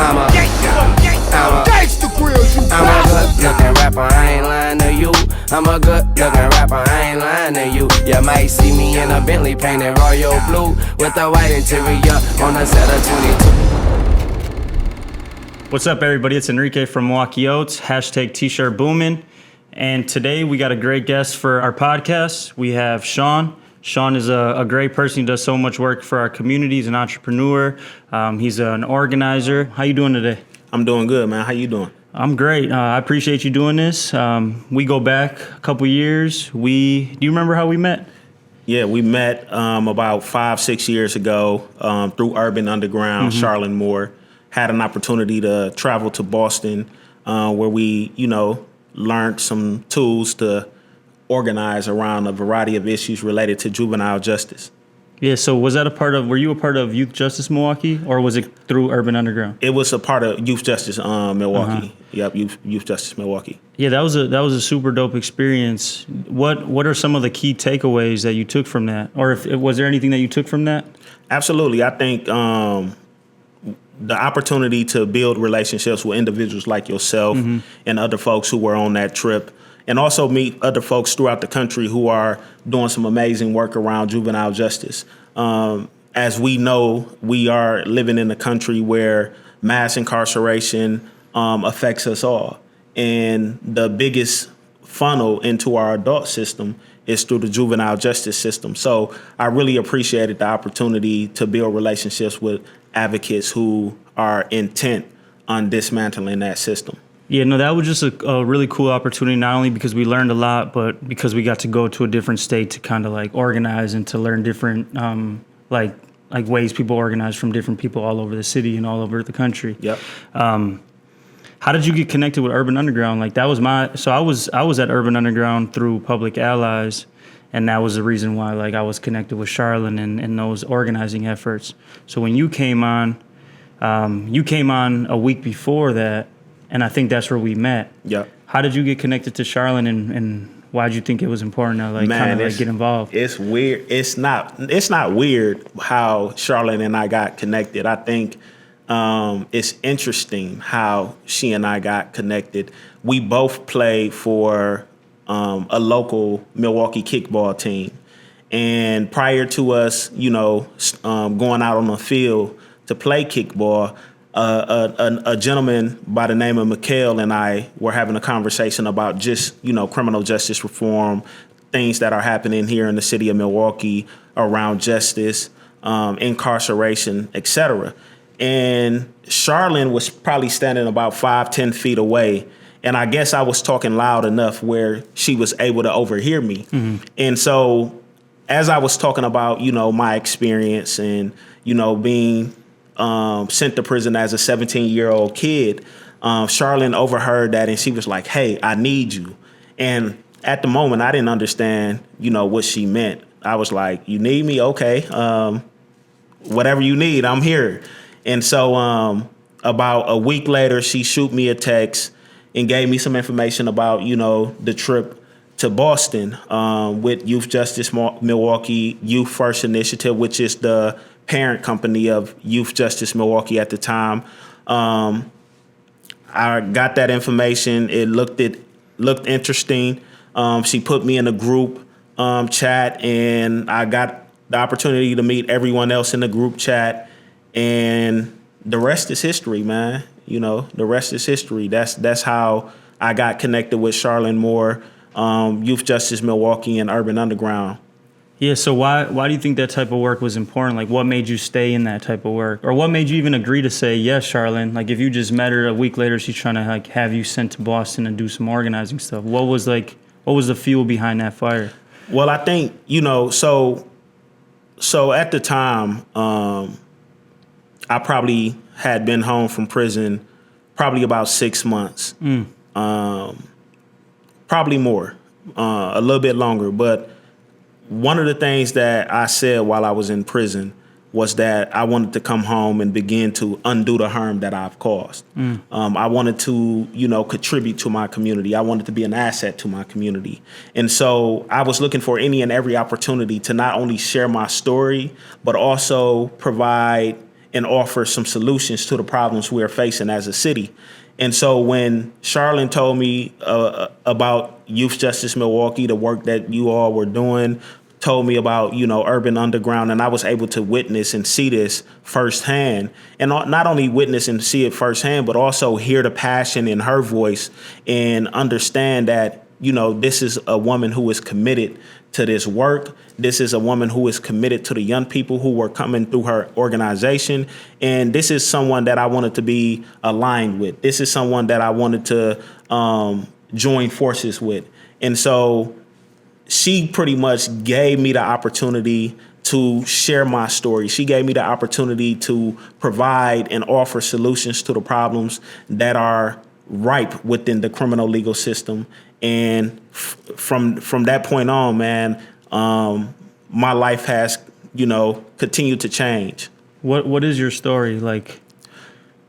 I'm a good-looking rapper, I ain't lying to you. I'm a good-looking rapper, I ain't lying to you. You might see me in a Bentley painted royal blue with a white interior on a set of 22. What's up, everybody? It's Enrique from Milwaukee OATS, hashtag T-shirt booming. And today we got a great guest for our podcast. We have Sean. Sean is a great person. He does so much work for our community. He's an entrepreneur. He's an organizer. How you doing today? I'm doing good, man. How you doing? I'm great. I appreciate you doing this. We go back a couple years. Do you remember how we met? Yeah, we met about 5-6 years ago through Urban Underground, Charlotte Moore. Had an opportunity to travel to Boston where we, learned some tools to organize around a variety of issues related to juvenile justice. Yeah, so were you a part of Youth Justice Milwaukee, or was it through Urban Underground? It was a part of Youth Justice Milwaukee. Yep, Youth Justice Milwaukee. Yeah, that was a super dope experience. What are some of the key takeaways that you took from that? Or was there anything that you took from that? Absolutely. I think the opportunity to build relationships with individuals like yourself and other folks who were on that trip, and also meet other folks throughout the country who are doing some amazing work around juvenile justice. As we know, we are living in a country where mass incarceration affects us all. And the biggest funnel into our adult system is through the juvenile justice system. So I really appreciated the opportunity to build relationships with advocates who are intent on dismantling that system. Yeah, no, that was just a really cool opportunity, not only because we learned a lot, but because we got to go to a different state to kind of like organize and to learn different like ways people organize from different people all over the city and all over the country. Yep. How did you get connected with Urban Underground? Like I was at Urban Underground through Public Allies, and that was the reason why like I was connected with Charlotte and those organizing efforts. So when you came on a week before that. And I think that's where we met. Yeah. How did you get connected to Charlotte, and why did you think it was important to get involved? It's weird. It's not weird how Charlotte and I got connected. I think it's interesting how she and I got connected. We both played for a local Milwaukee kickball team, and prior to us, going out on the field to play kickball. A gentleman by the name of Mikhail and I were having a conversation about just, criminal justice reform, things that are happening here in the city of Milwaukee around justice, incarceration, etc. And Charlene was probably standing about 5-10 feet away. And I guess I was talking loud enough where she was able to overhear me. And so as I was talking about, my experience and, being sent to prison as a 17-year-old kid, Charlene overheard that and she was like, "Hey, I need you." And at the moment, I didn't understand, what she meant. I was like, "You need me? Okay. Whatever you need, I'm here." And so about a week later, she shoot me a text and gave me some information about, the trip to Boston with Youth Justice Milwaukee Youth First Initiative, which is the parent company of Youth Justice Milwaukee at the time. I got that information. It looked interesting. She put me in a group chat, and I got the opportunity to meet everyone else in the group chat. And the rest is history, man. The rest is history. That's how I got connected with Charlene Moore, Youth Justice Milwaukee, and Urban Underground. Yeah, so why do you think that type of work was important? Like, what made you stay in that type of work? Or what made you even agree to say, yes, Charlene? Like, if you just met her a week later, she's trying to, like, have you sent to Boston and do some organizing stuff. What was the fuel behind that fire? Well, I think, so at the time, I probably had been home from prison probably about 6 months. Probably more, a little bit longer, but one of the things that I said while I was in prison was that I wanted to come home and begin to undo the harm that I've caused. I wanted to, contribute to my community. I wanted to be an asset to my community. And so I was looking for any and every opportunity to not only share my story, but also provide and offer some solutions to the problems we are facing as a city. And so when Charlene told me about Youth Justice Milwaukee, the work that you all were doing, told me about, Urban Underground, and I was able to witness and see this firsthand, and not only witness and see it firsthand, but also hear the passion in her voice and understand that, this is a woman who is committed to this work. This is a woman who is committed to the young people who were coming through her organization. And this is someone that I wanted to be aligned with. This is someone that I wanted to join forces with. And so she pretty much gave me the opportunity to share my story. She gave me the opportunity to provide and offer solutions to the problems that are ripe within the criminal legal system. And from that point on, man, my life has, continued to change. What is your story like?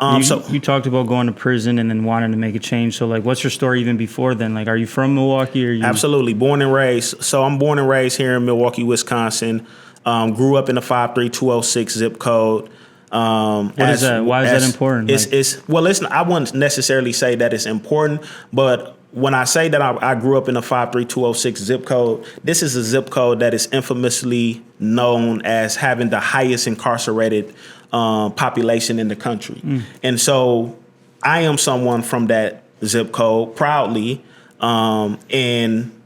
You talked about going to prison and then wanting to make a change. So, like, what's your story even before then? Like, are you from Milwaukee? Or Absolutely. Born and raised. So I'm born and raised here in Milwaukee, Wisconsin. Grew up in the 53206 zip code. What is that? Why is that important? I wouldn't necessarily say that it's important, but when I say that I grew up in a 53206 zip code, this is a zip code that is infamously known as having the highest incarcerated population in the country. And so I am someone from that zip code proudly. And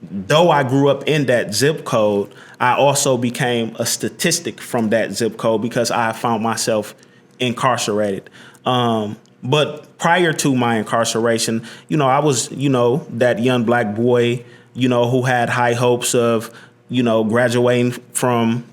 though I grew up in that zip code, I also became a statistic from that zip code because I found myself incarcerated. But prior to my incarceration, I was, that young black boy, who had high hopes of, graduating from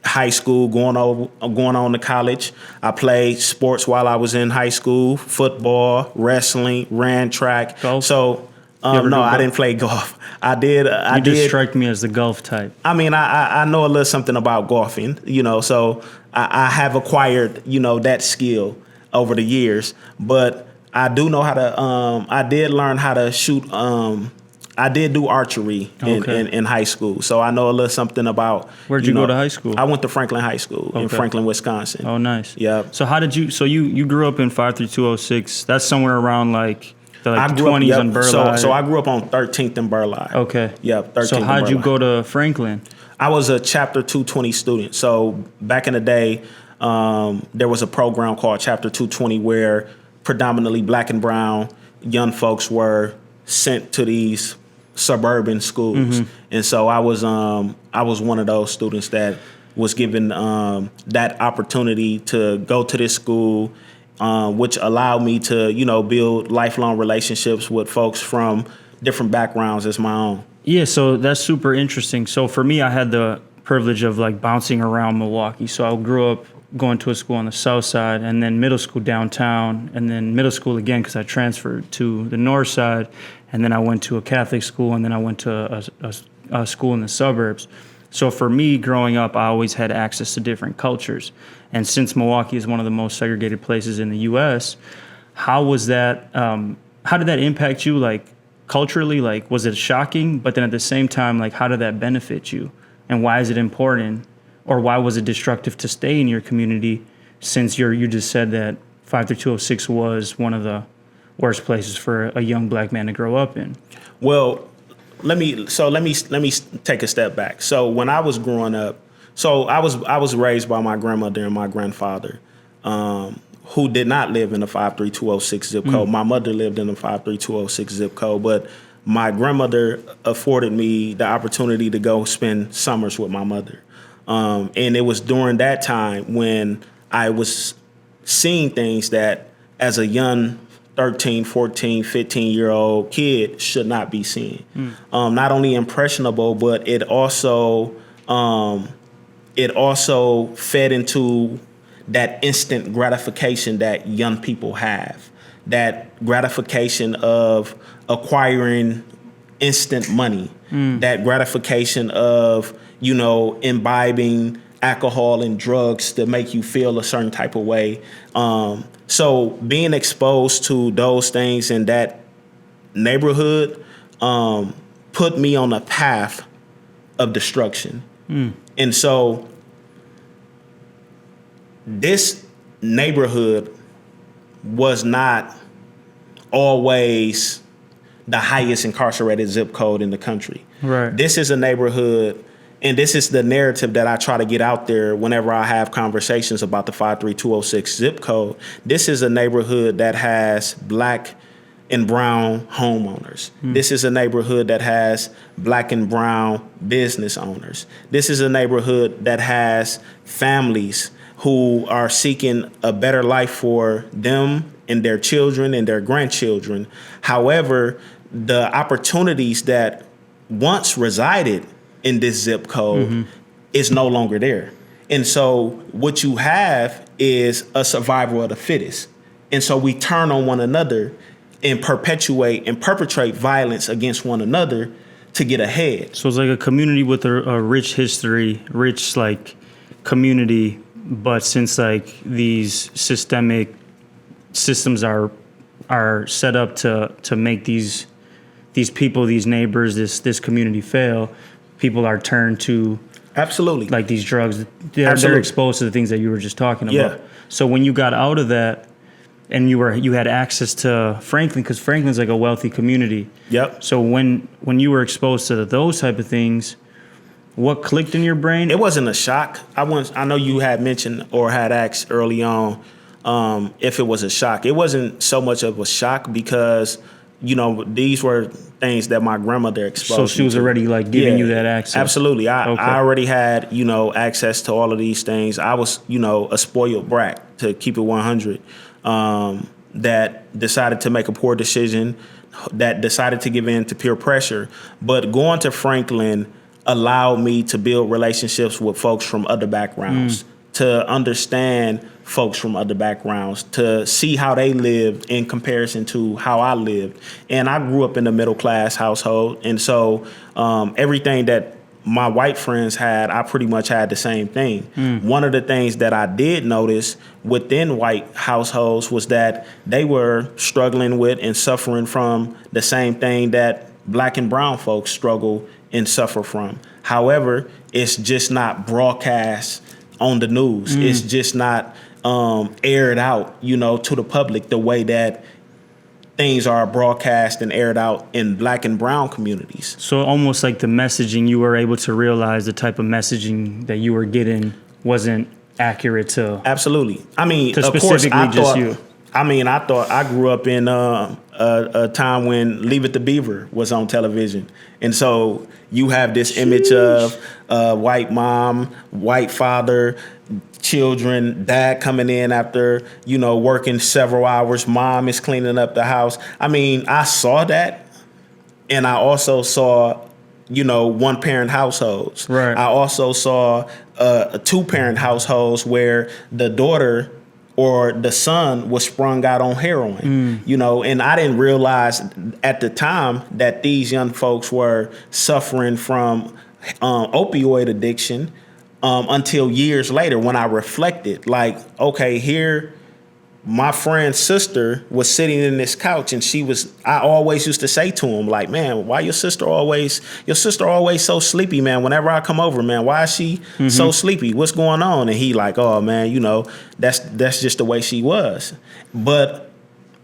high school, going on to college. I played sports while I was in high school: football, wrestling, ran track. Golf? So no, I didn't play golf. I did. You just strike me as the golf type. I mean, I know a little something about golfing, so I have acquired, that skill over the years. But I do know how to. I did learn how to shoot. I did do archery in high school, so I know a little something about. Where'd you go to high school? I went to Franklin High School in Franklin, Wisconsin. Oh, nice. Yeah. So how did you? So you grew up in 53206. That's somewhere around like the 20s on Burleigh. So I grew up on 13th and Burleigh. Okay. Yep. 13th. So how'd you go to Franklin? I was a Chapter 220 student. So back in the day, there was a program called Chapter 220 where predominantly black and brown young folks were sent to these suburban schools. And so I was one of those students that was given that opportunity to go to this school, which allowed me to, build lifelong relationships with folks from different backgrounds as my own. Yeah, so that's super interesting. So for me, I had the privilege of like bouncing around Milwaukee. So I grew up going to a school on the south side, and then middle school downtown, and then middle school again because I transferred to the north side, and then I went to a Catholic school, and then I went to a school in the suburbs. So for me, growing up, I always had access to different cultures. And since Milwaukee is one of the most segregated places in the U.S., how was that? How did that impact you, like culturally? Like, was it shocking? But then at the same time, like, how did that benefit you? And why is it important? Or why was it destructive to stay in your community? Since you just said that 53206 was one of the worst places for a young black man to grow up in. Well, let me take a step back. So when I was growing up, so I was raised by my grandmother and my grandfather, who did not live in the 53206 zip code. My mother lived in the 53206 zip code, but my grandmother afforded me the opportunity to go spend summers with my mother. And it was during that time when I was seeing things that as a young 13, 14, 15-year-old kid should not be seeing. Not only impressionable, but it also fed into that instant gratification that young people have, that gratification of acquiring instant money, that gratification of, imbibing alcohol and drugs to make you feel a certain type of way. So being exposed to those things in that neighborhood put me on a path of destruction. And so this neighborhood was not always the highest incarcerated zip code in the country. Right. This is a neighborhood, and this is the narrative that I try to get out there whenever I have conversations about the 53206 zip code. This is a neighborhood that has black and brown homeowners. This is a neighborhood that has black and brown business owners. This is a neighborhood that has families who are seeking a better life for them and their children and their grandchildren. However, the opportunities that once resided in this zip code is no longer there. And so what you have is a survival of the fittest. And so we turn on one another and perpetuate and perpetrate violence against one another to get ahead. So it's like a community with a rich history, rich like community, but since like these systemic systems are set up to make these people, these neighbors, this community fail, people are turned to Absolutely. like these drugs. They're exposed to the things that you were just talking about. Yeah. So when you got out of that, and you had access to Franklin, because Franklin's like a wealthy community. Yep. So when you were exposed to those type of things, what clicked in your brain? It wasn't a shock. I know you had mentioned or had asked early on if it was a shock. It wasn't so much of a shock because, you know, these were things that my grandmother exposed So she was already like giving you that access. Absolutely. I already had, you know, access to all of these things. I was, you know, a spoiled brat, to keep it 100. That decided to make a poor decision, that decided to give in to peer pressure. But going to Franklin allowed me to build relationships with folks from other backgrounds, to understand folks from other backgrounds, to see how they lived in comparison to how I lived. And I grew up in a middle class household. And so everything that my white friends had, I pretty much had the same thing. One of the things that I did notice within white households was that they were struggling with and suffering from the same thing that black and brown folks struggle and suffer from. However, it's just not broadcast on the news. It's just not aired out, you know, to the public the way that things are broadcast and aired out in black and brown communities. So almost like the messaging, you were able to realize the type of messaging that you were getting wasn't accurate to. Absolutely. I mean, to of course, specifically just you. I thought I grew up in a time when Leave It to Beaver was on television. And so you have this image of white mom, white father, children, dad coming in after, you know, working several hours. Mom is cleaning up the house. I mean, I saw that. And I also saw, you know, one-parent households. Right. I also saw two-parent households where the daughter or the son was sprung out on heroin, you know, and I didn't realize at the time that these young folks were suffering from opioid addiction until years later when I reflected, like, okay, here my friend's sister was sitting in this couch and I always used to say to him, like, man, why your sister always so sleepy, man? Whenever I come over, man, why is she so sleepy? What's going on? And he like, oh man, you know, that's just the way she was. But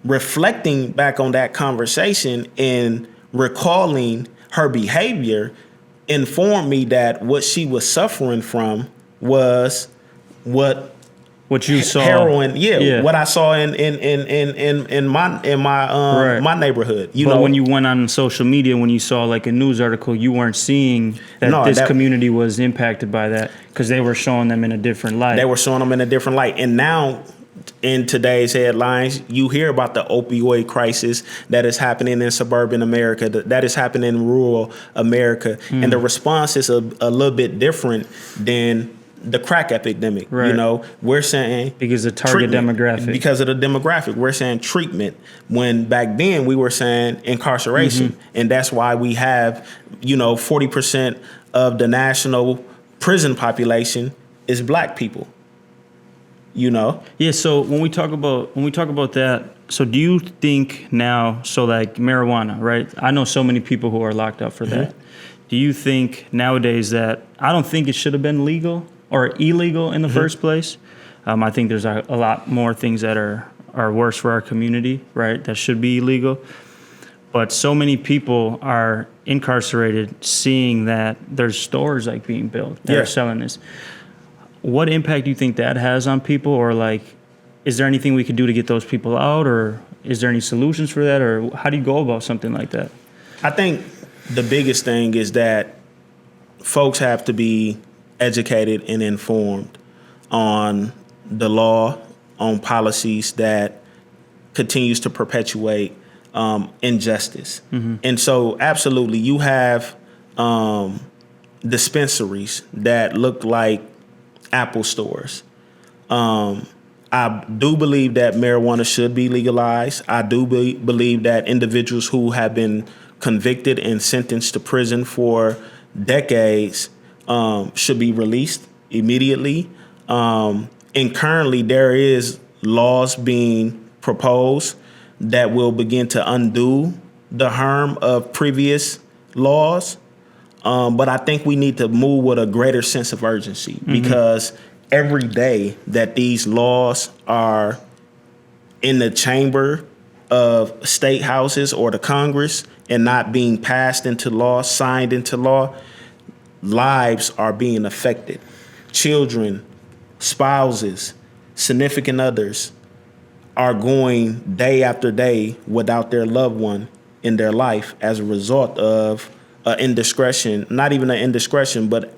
reflecting back on that conversation and recalling her behavior informed me that what she was suffering from was what you saw, heroin. What I saw in my neighborhood. But when you went on social media, when you saw like a news article, you weren't seeing that community was impacted by that because they were showing them in a different light. They were showing them in a different light, and now in today's headlines, you hear about the opioid crisis that is happening in suburban America, that is happening in rural America, and the response is a little bit different than the crack epidemic. Right. You know, we're saying because of the target demographic. Because of the demographic, we're saying treatment. When back then we were saying incarceration, and that's why we have, you know, 40% of the national prison population is black people. You know. Yeah. So when we talk about that, so do you think now? So like marijuana, right? I know so many people who are locked up for that. Do you think nowadays that I don't think it should have been legal or illegal in the first place? I think there's a lot more things that are worse for our community, right? That should be illegal. But so many people are incarcerated seeing that there's stores like being built that are selling this. What impact do you think that has on people? Or like, is there anything we could do to get those people out? Or is there any solutions for that? Or how do you go about something like that? I think the biggest thing is that folks have to be educated and informed on the law, on policies that continues to perpetuate injustice. And so absolutely, you have dispensaries that look like Apple stores. I do believe that marijuana should be legalized. I do believe that individuals who have been convicted and sentenced to prison for decades should be released immediately. And currently there is laws being proposed that will begin to undo the harm of previous laws. But I think we need to move with a greater sense of urgency because every day that these laws are in the chamber of state houses or the Congress and not being passed into law, signed into law, lives are being affected. Children, spouses, significant others are going day after day without their loved one in their life as a result of indiscretion, not even an indiscretion, but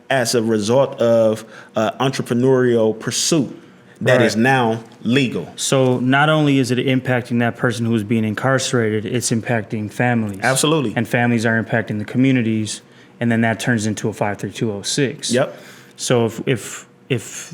as a result of entrepreneurial pursuit that is now legal. So not only is it impacting that person who's being incarcerated, it's impacting families. Absolutely. And families are impacting the communities, and then that turns into a 53206. Yep. So if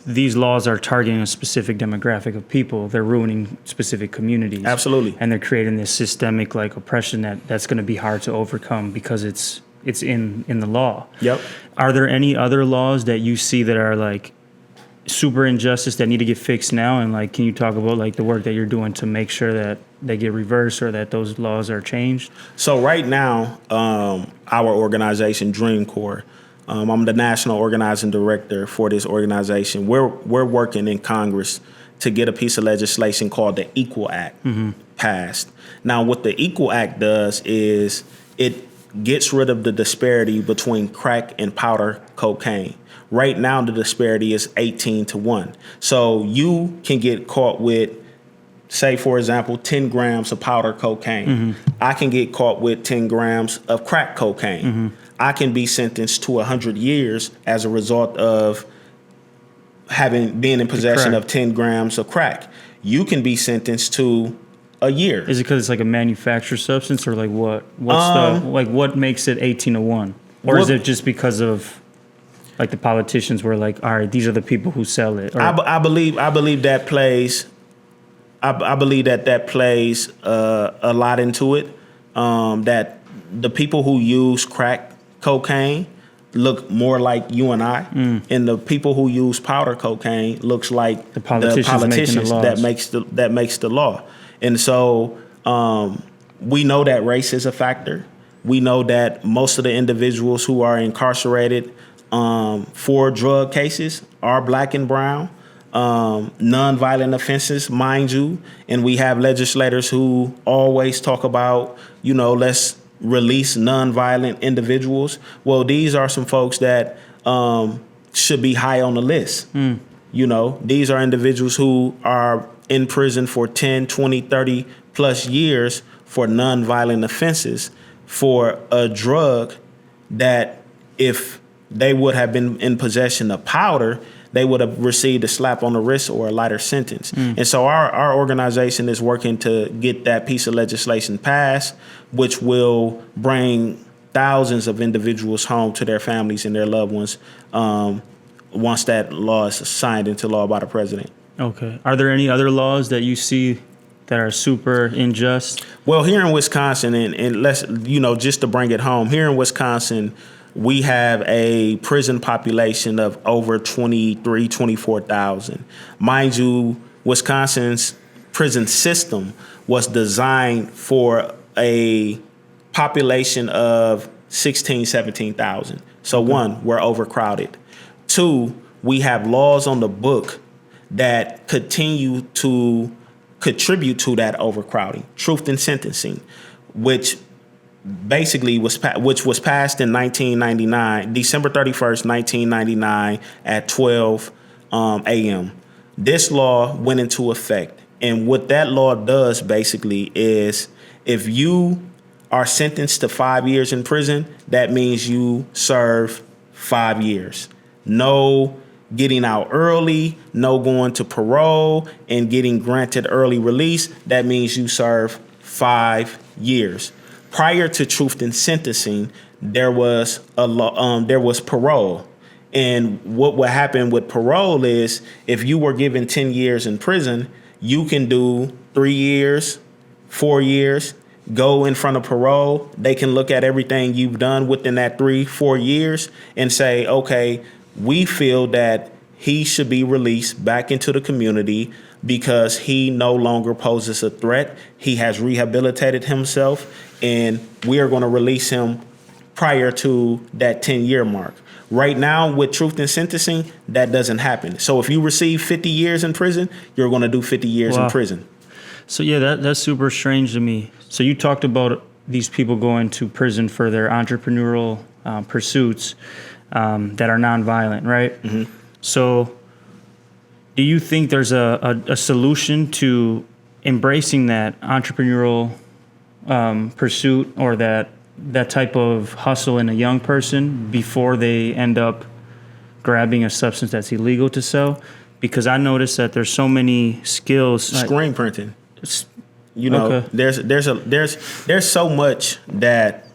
these laws are targeting a specific demographic of people, they're ruining specific communities. Absolutely. And they're creating this systemic like oppression that's going to be hard to overcome because it's in the law. Yep. Are there any other laws that you see that are like super injustice that need to get fixed now? And like, can you talk about like the work that you're doing to make sure that they get reversed or that those laws are changed? So right now, our organization, Dream Corps, I'm the national organizing director for this organization. We're working in Congress to get a piece of legislation called the Equal Act passed. Now, what the Equal Act does is it gets rid of the disparity between crack and powder cocaine. Right now, the disparity is 18-1. So you can get caught with, say, for example, 10 grams of powder cocaine. I can get caught with 10 grams of crack cocaine. I can be sentenced to 100 years as a result of being in possession of 10 grams of crack. You can be sentenced to a year. Is it because it's like a manufactured substance or like what? What makes it 18-1? Or is it just because of like the politicians were like, all right, these are the people who sell it? Or, I believe that plays. I believe that plays a lot into it. That the people who use crack cocaine look more like you and I, and the people who use powder cocaine looks like the politicians that makes the law. And so we know that race is a factor. We know that most of the individuals who are incarcerated for drug cases are black and brown, nonviolent offenses, mind you. And we have legislators who always talk about, let's release nonviolent individuals. Well, these are some folks that should be high on the list. These are individuals who are in prison for 10, 20, 30 plus years for nonviolent offenses for a drug that if they would have been in possession of powder, they would have received a slap on the wrist or a lighter sentence. And so our organization is working to get that piece of legislation passed, which will bring thousands of individuals home to their families and their loved ones once that law is signed into law by the president. Okay. Are there any other laws that you see that are super unjust? Well, here in Wisconsin, and let's, just to bring it home, here in Wisconsin, we have a prison population of over 24,000. Mind you, Wisconsin's prison system was designed for a population of 17,000. So one, we're overcrowded. Two, we have laws on the book that continue to contribute to that overcrowding. Truth in Sentencing, which basically was passed in 1999, December 31st, 1999 at 12 a.m. This law went into effect. And what that law does basically is if you are sentenced to 5 years in prison, that means you serve 5 years. No getting out early, no going to parole and getting granted early release. That means you serve 5 years. Prior to Truth in Sentencing, there was there was parole. And what would happen with parole is if you were given 10 years in prison, you can do 3 years, 4 years, go in front of parole. They can look at everything you've done within that 3-4 years and say, okay, we feel that he should be released back into the community because he no longer poses a threat. He has rehabilitated himself, and we are going to release him prior to that 10-year mark. Right now, with Truth in Sentencing, that doesn't happen. So if you receive 50 years in prison, you're going to do 50 years in prison. So yeah, that's super strange to me. So you talked about these people going to prison for their entrepreneurial pursuits that are nonviolent, right? Mm-hmm. So do you think there's a solution to embracing that entrepreneurial pursuit or that type of hustle in a young person before they end up grabbing a substance that's illegal to sell? Because I noticed that there's so many skills. Screen printing. You know, okay. There's so much that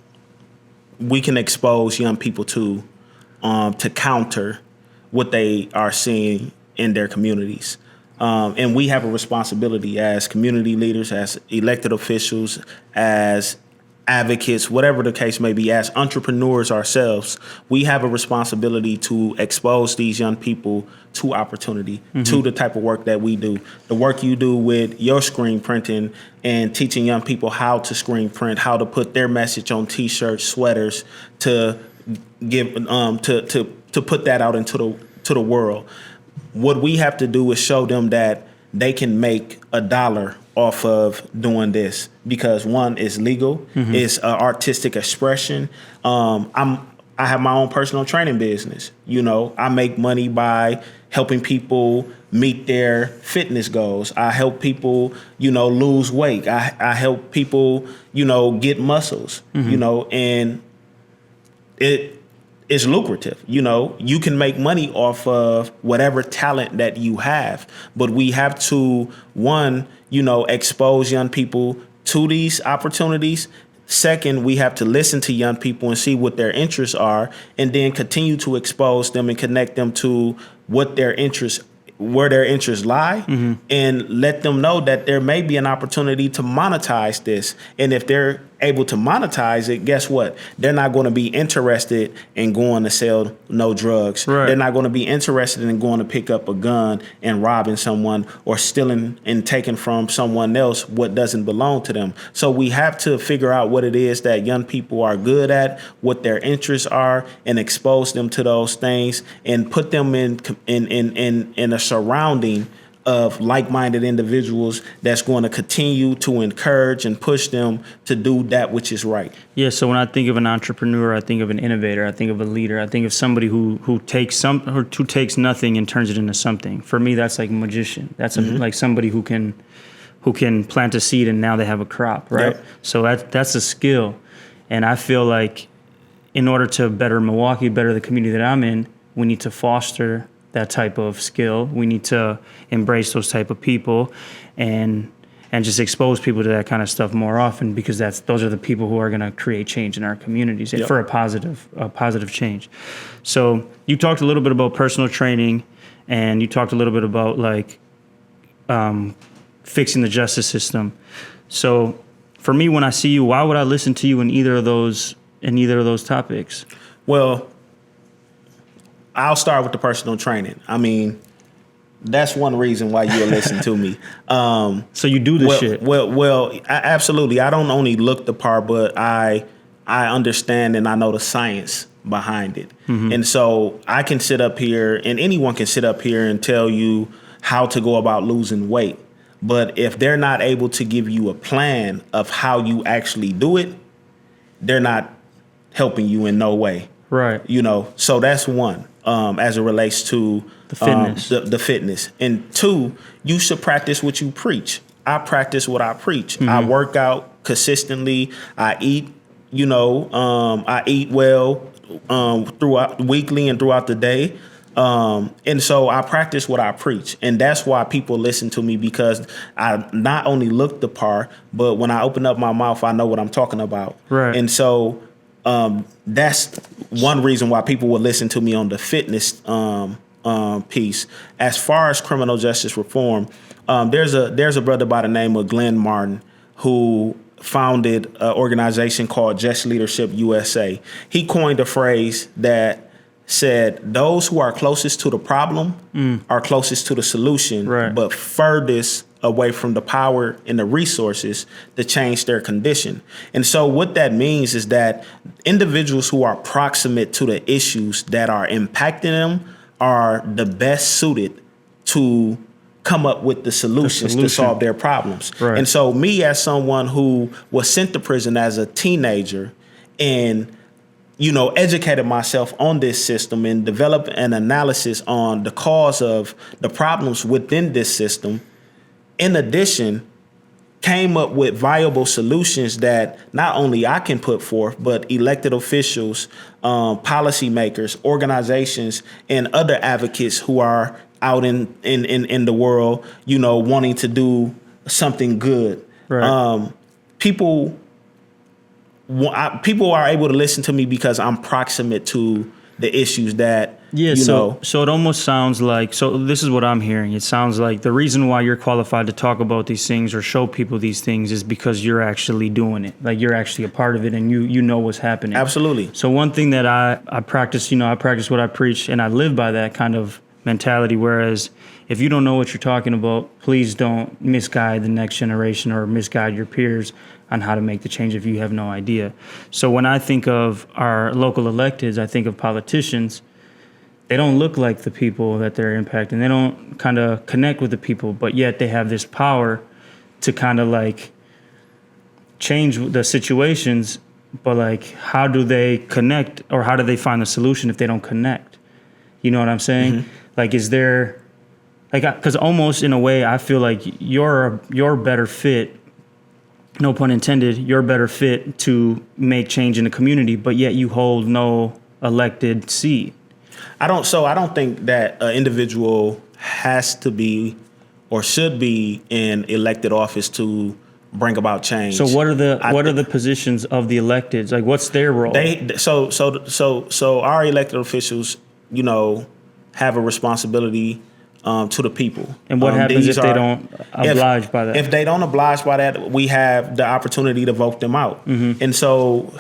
we can expose young people to counter what they are seeing in their communities. And we have a responsibility as community leaders, as elected officials, as advocates, whatever the case may be, as entrepreneurs ourselves. We have a responsibility to expose these young people to opportunity, to the type of work that we do. The work you do with your screen printing and teaching young people how to screen print, how to put their message on T-shirts, sweaters, to give to put that out into the world. What we have to do is show them that they can make $1 off of doing this because one is legal, it's an artistic expression. I have my own personal training business. You know, I make money by helping people meet their fitness goals. I help people, lose weight. I help people, get muscles, and it's lucrative. You can make money off of whatever talent that you have, but we have to, one, expose young people to these opportunities. Second, we have to listen to young people and see what their interests are, and then continue to expose them and connect them to where their interests lie, and let them know that there may be an opportunity to monetize this. And if they're able to monetize it, guess what? They're not going to be interested in going to sell no drugs. Right. They're not going to be interested in going to pick up a gun and robbing someone or stealing and taking from someone else what doesn't belong to them. So we have to figure out what it is that young people are good at, what their interests are, and expose them to those things and put them in a surrounding of like-minded individuals that's going to continue to encourage and push them to do that which is right. Yeah, so when I think of an entrepreneur, I think of an innovator, I think of a leader, I think of somebody who takes nothing and turns it into something. For me, that's like a magician. That's like somebody who can plant a seed and now they have a crop, right? Yep. So that's a skill. And I feel like in order to better Milwaukee, better the community that I'm in, we need to foster that type of skill. We need to embrace those type of people and just expose people to that kind of stuff more often, because those are the people who are going to create change in our communities for a positive change. So you talked a little bit about personal training, and you talked a little bit about like fixing the justice system. So for me, when I see you, why would I listen to you in either of those topics? Well, I'll start with the personal training. I mean, that's one reason why you'll listen to me. So you do this shit? Well, absolutely. I don't only look the part, but I understand and I know the science behind it. And so I can sit up here, and anyone can sit up here and tell you how to go about losing weight. But if they're not able to give you a plan of how you actually do it, they're not helping you in no way. Right. So that's one, as it relates to The fitness. The fitness. And two, you should practice what you preach. I practice what I preach. I work out consistently. I eat, I eat well throughout weekly and throughout the day. And so I practice what I preach. And that's why people listen to me, because I not only look the part, but when I open up my mouth, I know what I'm talking about. Right. And so that's one reason why people would listen to me on the fitness piece. As far as criminal justice reform, there's a brother by the name of Glenn Martin who founded an organization called Just Leadership USA. He coined a phrase that said those who are closest to the problem are closest to the solution, right, but furthest away from the power and the resources to change their condition. And so what that means is that individuals who are proximate to the issues that are impacting them are the best suited to come up with the solutions to solve their problems. Right. And so me, as someone who was sent to prison as a teenager and educated myself on this system and developed an analysis on the cause of the problems within this system, in addition, came up with viable solutions that not only I can put forth, but elected officials, policymakers, organizations, and other advocates who are out in the world, wanting to do something good. Right. People are able to listen to me because I'm proximate to the issues that, So it almost sounds like, so this is what I'm hearing. It sounds like the reason why you're qualified to talk about these things or show people these things is because you're actually doing it. Like you're actually a part of it and you know what's happening. Absolutely. So one thing that I practice, I practice what I preach, and I live by that kind of mentality. Whereas if you don't know what you're talking about, please don't misguide the next generation or misguide your peers on how to make the change if you have no idea. So when I think of our local electeds, I think of politicians. They don't look like the people that they're impacting. They don't kind of connect with the people, but yet they have this power to kind of like change the situations. But like, how do they connect, or how do they find the solution if they don't connect? You know what I'm saying? Mm-hmm. Like, is there, like, because almost in a way, I feel like you're better fit, no pun intended, you're better fit to make change in the community, but yet you hold no elected seat. I don't think that an individual has to be or should be in elected office to bring about change. So what are the positions of the electeds? Like, what's their role? So our elected officials, have a responsibility to the people. And what happens if they don't oblige by that? If they don't oblige by that, we have the opportunity to vote them out. Mm-hmm. And so,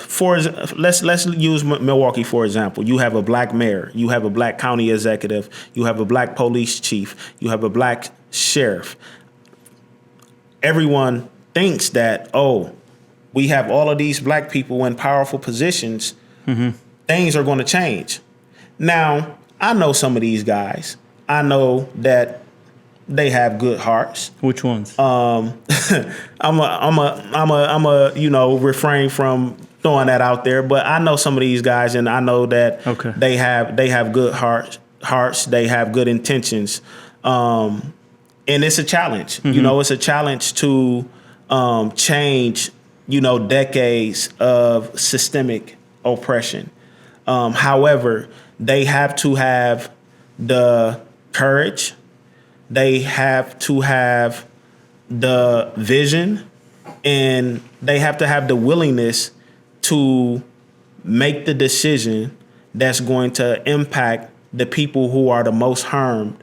let's use Milwaukee for example. You have a black mayor, you have a black county executive, you have a black police chief, you have a black sheriff. Everyone thinks that, we have all of these black people in powerful positions. Mm-hmm. Things are going to change. Now, I know some of these guys. I know that they have good hearts. Which ones? I'm a refrain from throwing that out there, but I know some of these guys, and I know that they have good hearts. They have good intentions, and it's a challenge. Mm-hmm. It's a challenge to change. Decades of systemic oppression. However, they have to have the courage, they have to have the vision, and they have to have the willingness to make the decision that's going to impact the people who are the most harmed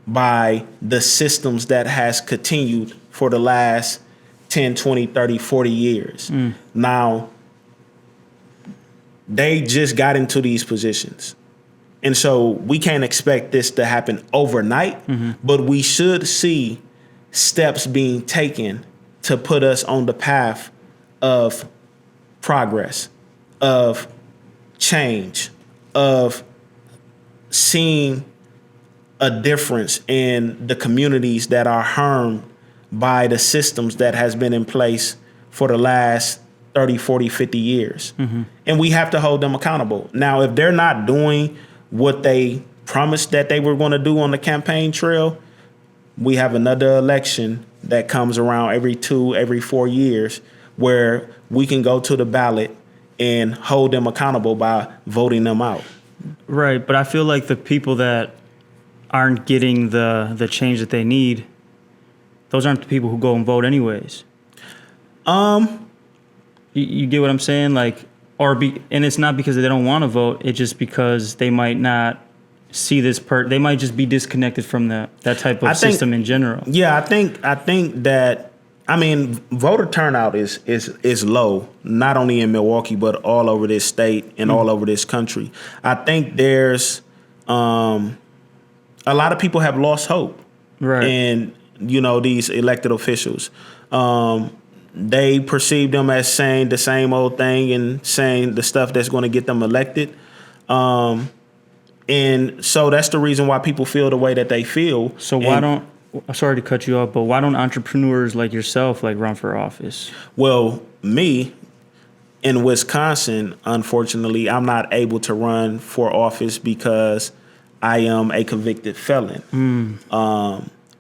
by the systems that has continued for the last 10, 20, 30, 40 years. Now, they just got into these positions. And so we can't expect this to happen overnight, but we should see steps being taken to put us on the path of progress, of change, of seeing a difference in the communities that are harmed by the systems that has been in place for the last 30, 40, 50 years. And we have to hold them accountable. Now, if they're not doing what they promised that they were going to do on the campaign trail, we have another election that comes around every 4 years where we can go to the ballot and hold them accountable by voting them out. Right, but I feel like the people that aren't getting the change that they need, those aren't the people who go and vote anyways. You get what I'm saying? Like, and it's not because they don't want to vote. It's just because they might not see this they might just be disconnected from that type of system in general. Yeah, I think that, I mean, voter turnout is low, not only in Milwaukee, but all over this state and all over this country. I think there's a lot of people have lost hope. Right. And, these elected officials. They perceive them as saying the same old thing and saying the stuff that's going to get them elected. And so that's the reason why people feel the way that they feel. So sorry to cut you off, but why don't entrepreneurs like yourself run for office? Well, me in Wisconsin, unfortunately, I'm not able to run for office because I am a convicted felon.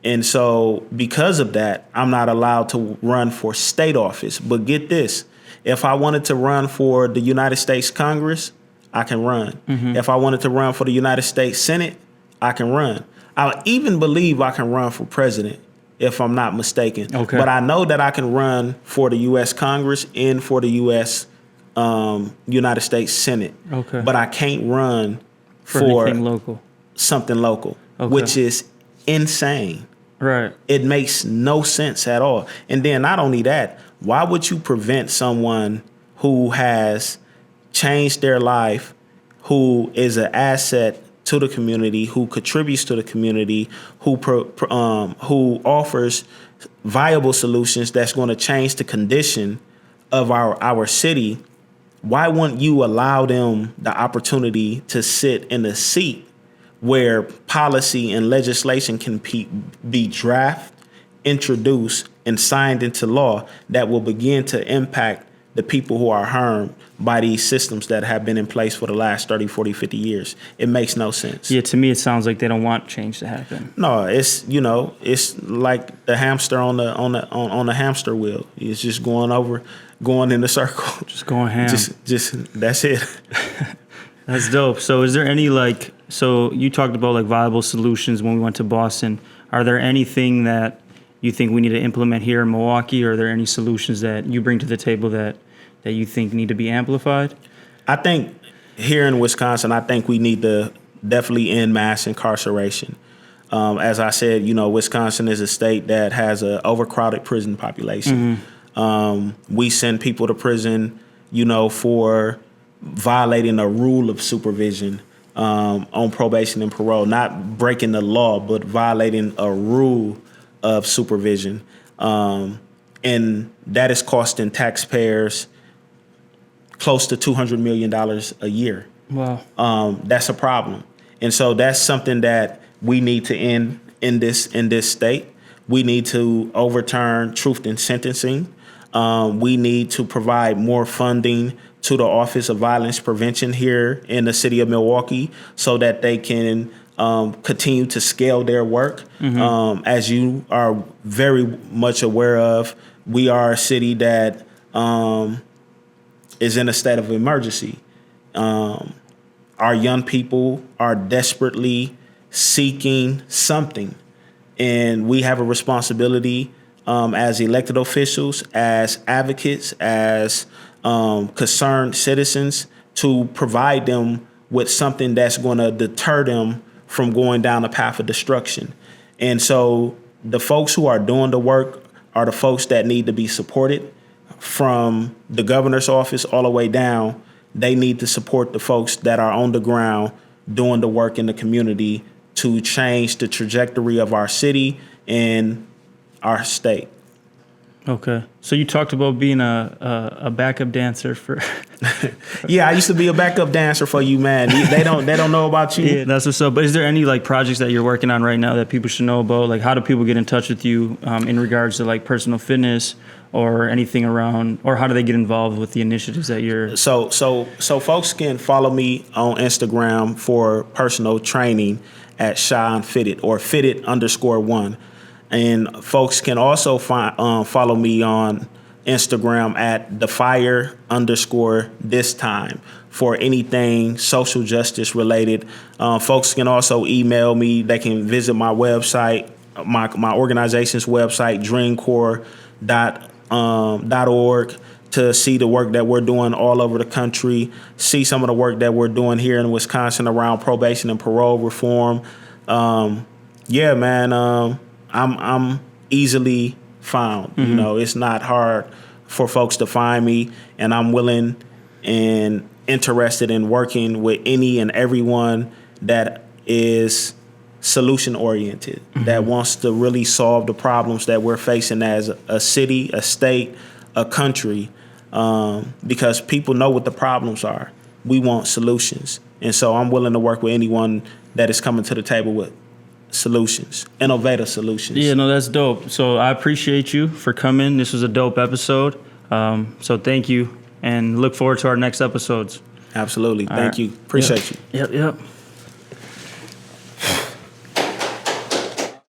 And so because of that, I'm not allowed to run for state office. But get this, if I wanted to run for the United States Congress, I can run. If I wanted to run for the United States Senate, I can run. I even believe I can run for president, if I'm not mistaken. Okay. But I know that I can run for the U.S. Congress and for the U.S. United States Senate. Okay. But I can't run For for something local, which is insane. Right. It makes no sense at all. And then not only that, why would you prevent someone who has changed their life, who is an asset to the community, who contributes to the community, who offers viable solutions that's going to change the condition of our city? Why wouldn't you allow them the opportunity to sit in a seat where policy and legislation can be drafted, introduced, and signed into law that will begin to impact the people who are harmed by these systems that have been in place for the last 30, 40, 50 years? It makes no sense. Yeah, to me, it sounds like they don't want change to happen. No, it's like the hamster on the hamster wheel. It's just going in a circle. Just going ham. Just that's it. That's dope. So is there any so you talked about viable solutions when we went to Boston. Are there anything that you think we need to implement here in Milwaukee, or are there any solutions that you bring to the table that you think need to be amplified? I think here in Wisconsin, I think we need to definitely end mass incarceration. As I said, Wisconsin is a state that has an overcrowded prison population. We send people to prison, for violating a rule of supervision on probation and parole, not breaking the law, but violating a rule of supervision. And that is costing taxpayers close to $200 million a year. Wow. That's a problem. And so that's something that we need to end in this state. We need to overturn truth in sentencing. We need to provide more funding to the Office of Violence Prevention here in the city of Milwaukee so that they can continue to scale their work. As you are very much aware of, we are a city that is in a state of emergency. Our young people are desperately seeking something, and we have a responsibility as elected officials, as advocates, as concerned citizens, to provide them with something that's going to deter them from going down a path of destruction. And so the folks who are doing the work are the folks that need to be supported, from the governor's office all the way down. They need to support the folks that are on the ground doing the work in the community to change the trajectory of our city and our state. Okay. So you talked about being a backup dancer for. Yeah, I used to be a backup dancer for you, man. They don't know about you. Yeah, that's what's up. But is there any like projects that you're working on right now that people should know about? Like, how do people get in touch with you in regards to like personal fitness or anything around, or how do they get involved with the initiatives that you're? So folks can follow me on Instagram for personal training at Sean Fitted or Fitted_1. And folks can also follow me on Instagram at TheFire_this time for anything social justice related. Folks can also email me. They can visit my website, my organization's website, dreamcorps.org, to see the work that we're doing all over the country, see some of the work that we're doing here in Wisconsin around probation and parole reform. Yeah, man. I'm easily found. You know, it's not hard for folks to find me, and I'm willing and interested in working with any and everyone that is solution oriented, that wants to really solve the problems that we're facing as a city, a state, a country, because people know what the problems are. We want solutions. And so I'm willing to work with anyone that is coming to the table with solutions, innovative solutions. Yeah, no, that's dope. So I appreciate you for coming. This was a dope episode. So thank you, and look forward to our next episodes. Absolutely. Thank you. Appreciate you. Yep.